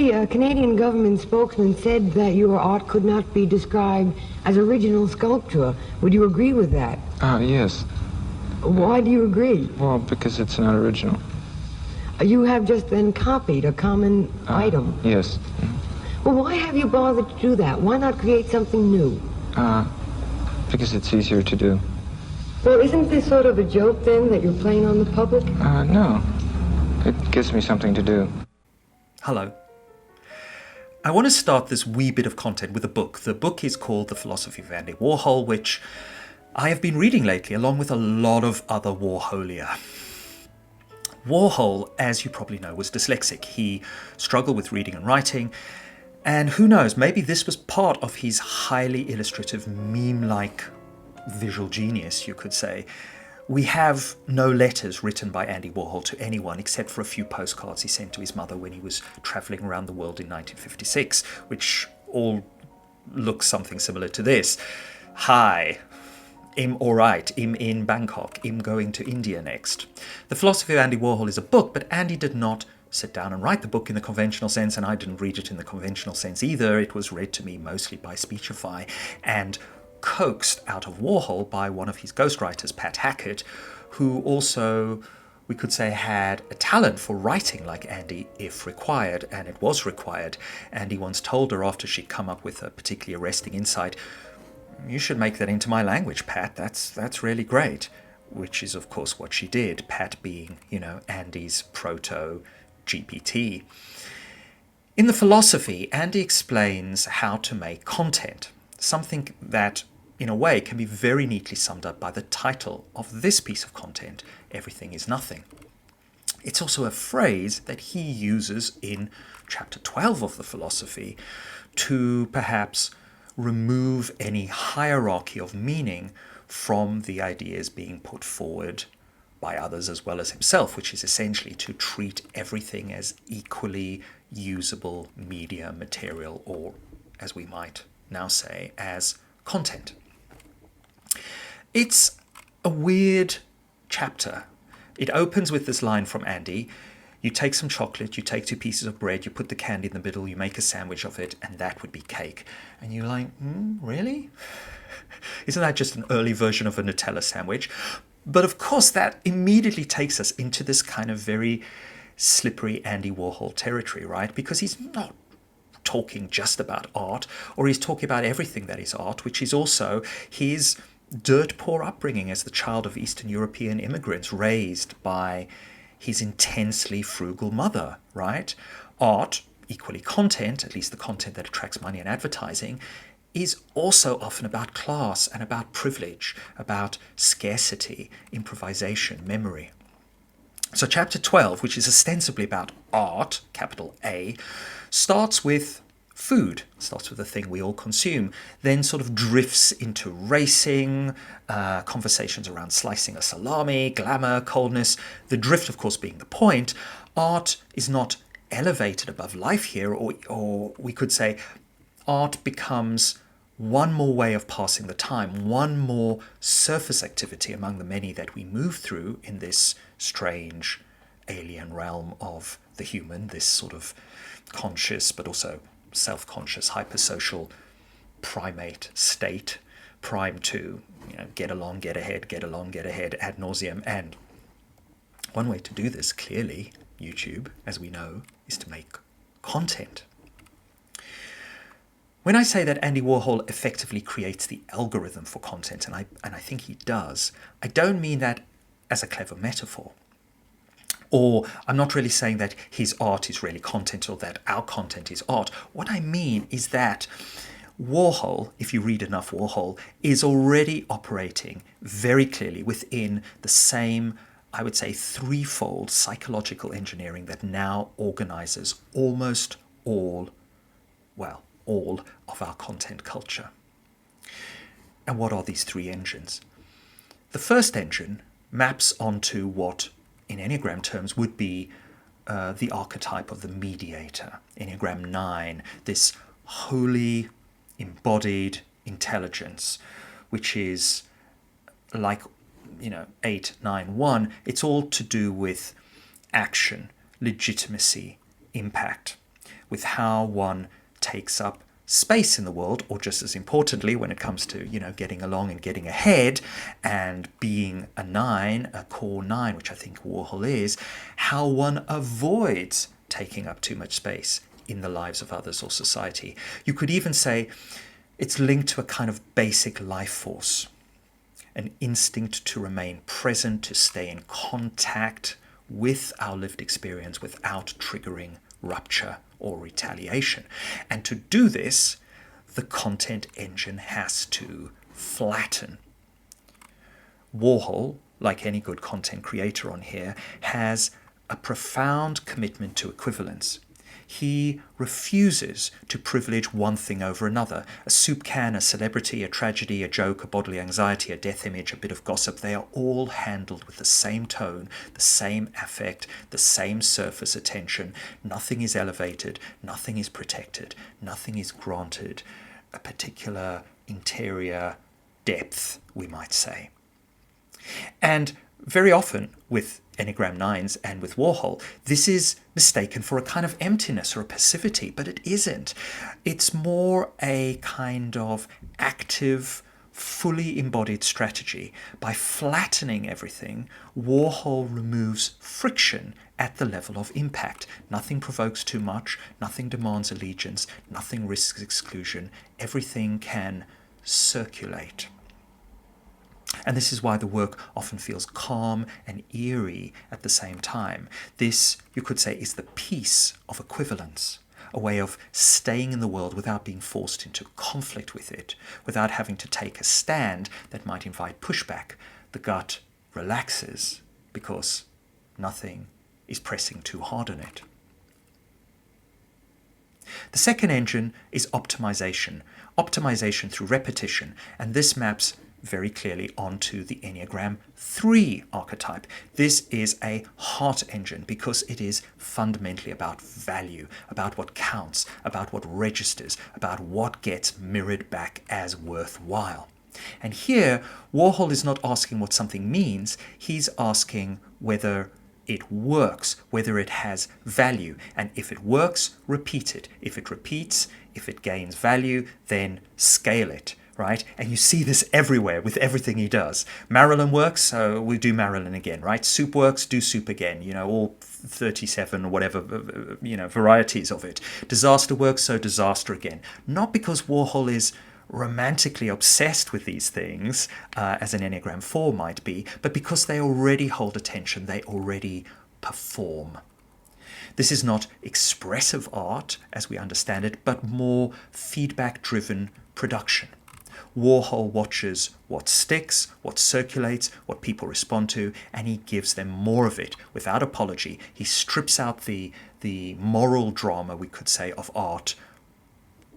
a Canadian government spokesman said that your art could not be described as original sculpture. Would you agree with that? Yes. Why do you agree? Well, because it's not original. You have just then copied a common item. Yes. Well, why have you bothered to do that? Why not create something new? Because it's easier to do. Well, isn't this sort of a joke, then, that you're playing on the public? No. It gives me something to do. Hello. I want to start this wee bit of content with a book. The book is called The Philosophy of Andy Warhol, which I have been reading lately, along with a lot of other Warholia. Warhol, as you probably know, was dyslexic. He struggled with reading and writing, and who knows, maybe this was part of his highly illustrative, meme-like visual genius, you could say. We have no letters written by Andy Warhol to anyone except for a few postcards he sent to his mother when he was travelling around the world in 1956, which all look something similar to this. Hi, I'm alright, I'm in Bangkok, I'm going to India next. The Philosophy of Andy Warhol is a book, but Andy did not sit down and write the book in the conventional sense, and I didn't read it in the conventional sense either. It was read to me mostly by Speechify and coaxed out of Warhol by one of his ghostwriters, Pat Hackett, who also, we could say, had a talent for writing like Andy if required, and it was required. Andy once told her, after she'd come up with a particularly arresting insight, "You should make that into my language, Pat. That's really great." Which is, of course, what she did, Pat being, Andy's proto-GPT. In the philosophy, Andy explains how to make content, something that, in a way, can be very neatly summed up by the title of this piece of content, Everything is Nothing. It's also a phrase that he uses in chapter 12 of the philosophy to perhaps remove any hierarchy of meaning from the ideas being put forward by others as well as himself, which is essentially to treat everything as equally usable media, material, or, as we might now say, as content. It's a weird chapter. It opens with this line from Andy: "You take some chocolate, you take 2 pieces of bread, you put the candy in the middle, you make a sandwich of it, and that would be cake." And you're like, really? Isn't that just an early version of a Nutella sandwich? But of course, that immediately takes us into this kind of very slippery Andy Warhol territory, right? Because he's not talking just about art, or he's talking about everything that is art, which is also his dirt poor upbringing as the child of Eastern European immigrants raised by his intensely frugal mother, right? Art, equally content, at least the content that attracts money and advertising, is also often about class and about privilege, about scarcity, improvisation, memory. So chapter 12, which is ostensibly about art, capital A, starts with food, starts with the thing we all consume, then sort of drifts into racing, conversations around slicing a salami, glamour, coldness, the drift, of course, being the point. Art is not elevated above life here, or we could say art becomes one more way of passing the time, one more surface activity among the many that we move through in this strange alien realm of the human, this sort of conscious but also self-conscious, hypersocial primate state, primed to get along, get ahead, ad nauseum. And one way to do this, clearly, YouTube, as we know, is to make content. When I say that Andy Warhol effectively creates the algorithm for content, and I think he does, I don't mean that as a clever metaphor. Or I'm not really saying that his art is really content or that our content is art. What I mean is that Warhol, if you read enough Warhol, is already operating very clearly within the same, I would say, threefold psychological engineering that now organizes almost all of our content culture. And what are these 3 engines? The first engine maps onto what, in Enneagram terms, would be the archetype of the mediator. Enneagram 9, this holy, embodied intelligence, which is like, 8, 9, 1. It's all to do with action, legitimacy, impact. with how one takes up space in the world, or just as importantly, when it comes to, getting along and getting ahead and being a 9, a core 9, which I think Warhol is, how one avoids taking up too much space in the lives of others or society. You could even say it's linked to a kind of basic life force, an instinct to remain present, to stay in contact with our lived experience without triggering rupture or retaliation. And to do this, the content engine has to flatten. Warhol, like any good content creator on here, has a profound commitment to equivalence. He refuses to privilege one thing over another. A soup can, a celebrity, a tragedy, a joke, a bodily anxiety, a death image, a bit of gossip, they are all handled with the same tone, the same affect, the same surface attention. Nothing is elevated, nothing is protected, nothing is granted a particular interior depth, we might say. And very often with Enneagram 9s and with Warhol, this is mistaken for a kind of emptiness or a passivity, but it isn't. It's more a kind of active, fully embodied strategy. By flattening everything, Warhol removes friction at the level of impact. Nothing provokes too much, nothing demands allegiance, nothing risks exclusion. Everything can circulate. And this is why the work often feels calm and eerie at the same time. This, you could say, is the peace of equivalence, a way of staying in the world without being forced into conflict with it, without having to take a stand that might invite pushback. The gut relaxes because nothing is pressing too hard on it. The second engine is optimization through repetition, and this maps very clearly onto the Enneagram 3 archetype. This is a heart engine because it is fundamentally about value, about what counts, about what registers, about what gets mirrored back as worthwhile. And here, Warhol is not asking what something means, he's asking whether it works, whether it has value. And if it works, repeat it. If it repeats, if it gains value, then scale it. Right? And you see this everywhere with everything he does. Marilyn works, so we do Marilyn again, right? Soup works, do soup again. All 37 or whatever, varieties of it. Disaster works, so disaster again. Not because Warhol is romantically obsessed with these things, as an Enneagram 4 might be, but because they already hold attention, they already perform. This is not expressive art, as we understand it, but more feedback-driven production. Warhol watches what sticks, what circulates, what people respond to, and he gives them more of it without apology. He strips out the moral drama, we could say, of art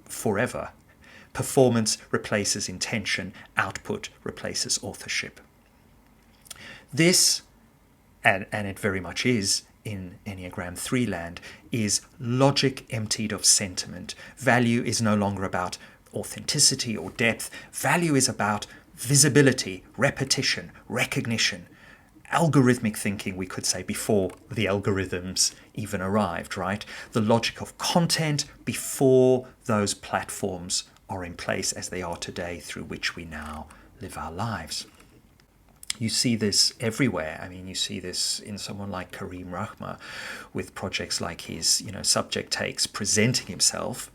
forever. Performance replaces intention, output replaces authorship. This, and it very much is in Enneagram 3 land, is logic emptied of sentiment. Value is no longer about authenticity or depth. Value is about visibility, repetition, recognition, algorithmic thinking, we could say, before the algorithms even arrived, right? The logic of content before those platforms are in place as they are today, through which we now live our lives. You see this everywhere. I mean, you see this in someone like Karim Rahma with projects like his, Subject Takes, presenting himself.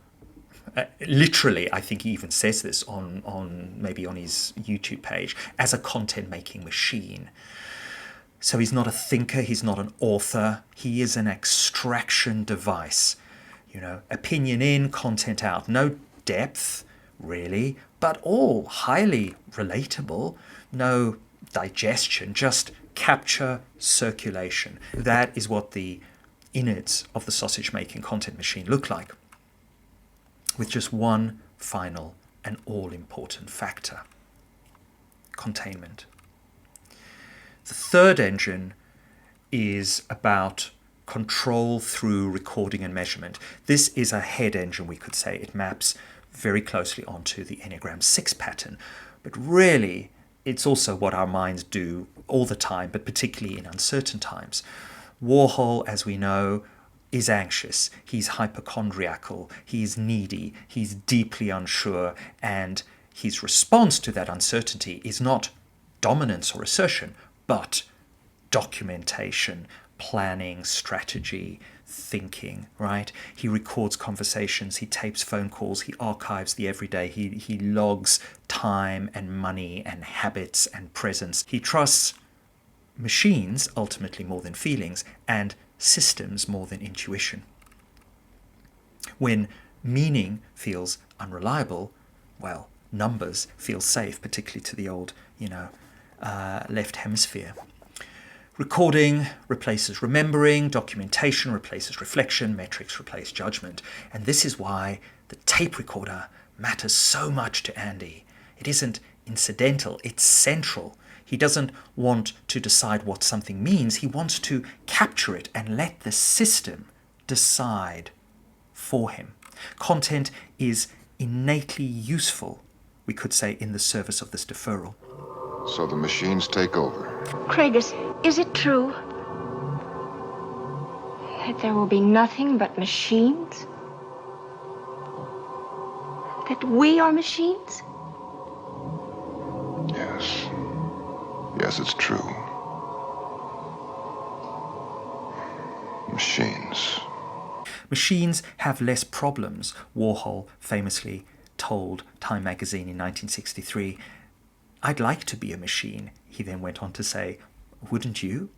Literally, I think he even says this on maybe on his YouTube page, as a content-making machine. So he's not a thinker, he's not an author, he is an extraction device. Opinion in, content out. No depth, really, but all highly relatable. No digestion, just capture, circulation. That is what the innards of the sausage-making content machine look like, with just one final and all-important factor: containment. The third engine is about control through recording and measurement. This is a head engine, we could say. It maps very closely onto the Enneagram 6 pattern. But really, it's also what our minds do all the time, but particularly in uncertain times. Warhol, as we know, is anxious, he's hypochondriacal, he's needy, he's deeply unsure, and his response to that uncertainty is not dominance or assertion, but documentation, planning, strategy, thinking, right? He records conversations, he tapes phone calls, he archives the everyday, he logs time and money and habits and presence. He trusts machines ultimately more than feelings, and systems more than intuition. When meaning feels unreliable, well, numbers feel safe, particularly to the old, left hemisphere. Recording replaces remembering, documentation replaces reflection, metrics replace judgment. And this is why the tape recorder matters so much to Andy. It isn't incidental, it's central. He doesn't want to decide what something means, he wants to capture it and let the system decide for him. Content is innately useful, we could say, in the service of this deferral. So the machines take over. Craigus, is it true that there will be nothing but machines? That we are machines? Yes. Yes, it's true. Machines. Machines have less problems, Warhol famously told Time magazine in 1963. I'd like to be a machine, he then went on to say. Wouldn't you?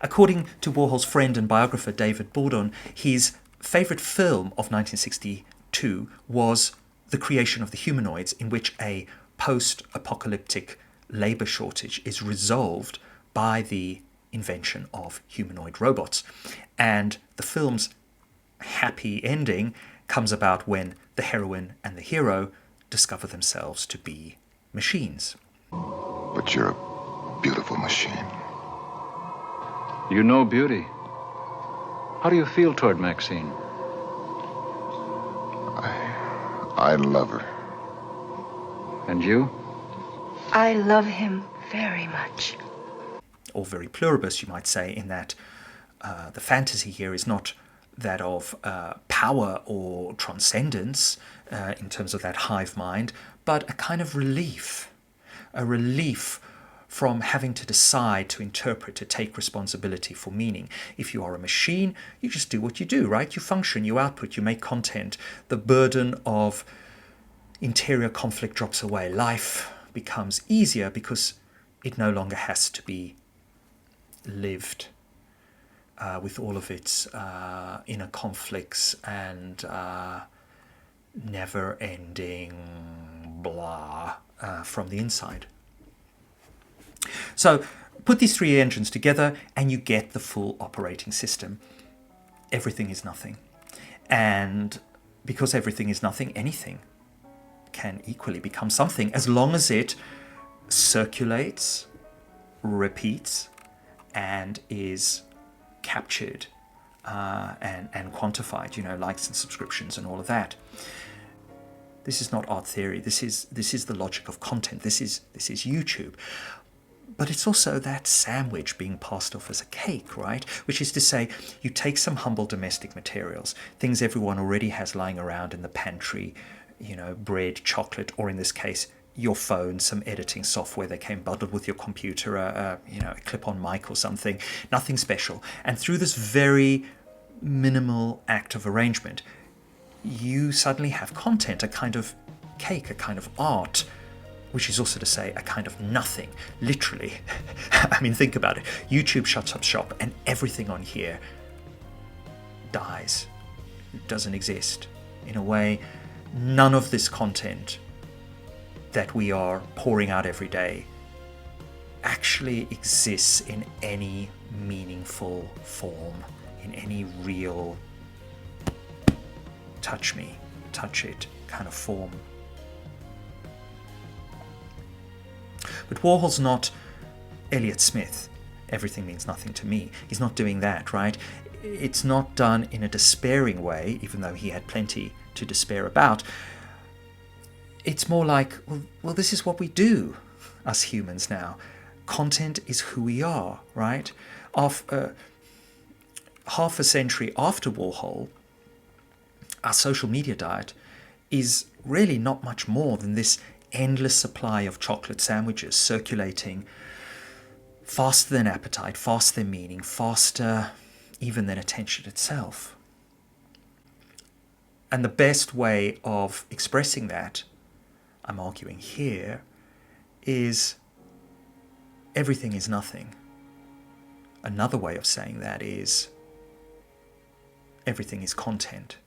According to Warhol's friend and biographer David Bourdon, his favourite film of 1962 was The Creation of the Humanoids, in which a post-apocalyptic labour shortage is resolved by the invention of humanoid robots. And the film's happy ending comes about when the heroine and the hero discover themselves to be machines. But you're a beautiful machine. You know beauty. How do you feel toward Maxine? I love her. And you? I love him very much. Or very pluribus, you might say, in that the fantasy here is not that of power or transcendence in terms of that hive mind, but a kind of relief. A relief from having to decide, to interpret, to take responsibility for meaning. If you are a machine, you just do what you do, right? You function, you output, you make content. The burden of interior conflict drops away. Life becomes easier because it no longer has to be lived with all of its inner conflicts and never-ending blah from the inside. So put these three engines together and you get the full operating system. Everything is nothing. And because everything is nothing, anything can equally become something as long as it circulates, repeats, and is captured and quantified, likes and subscriptions and all of that. This is not art theory. This is the logic of content. This is YouTube. But it's also that sandwich being passed off as a cake, right? Which is to say, you take some humble domestic materials, things everyone already has lying around in the pantry, bread, chocolate, or in this case, your phone, some editing software that came bundled with your computer, a clip-on mic or something, nothing special. And through this very minimal act of arrangement, you suddenly have content, a kind of cake, a kind of art, which is also to say a kind of nothing, literally. I mean, think about it. YouTube shuts up shop and everything on here dies. It doesn't exist. In a way, none of this content that we are pouring out every day actually exists in any meaningful form, in any real touch me, touch it kind of form. But Warhol's not Elliott Smith. Everything means nothing to me. He's not doing that, right? It's not done in a despairing way, even though he had plenty to despair about. It's more like, well, this is what we do, us humans now. Content is who we are, right? half a century after Warhol, our social media diet is really not much more than this endless supply of chocolate sandwiches circulating faster than appetite, faster than meaning, faster even than attention itself. And the best way of expressing that, I'm arguing here, is everything is nothing. Another way of saying that is everything is content.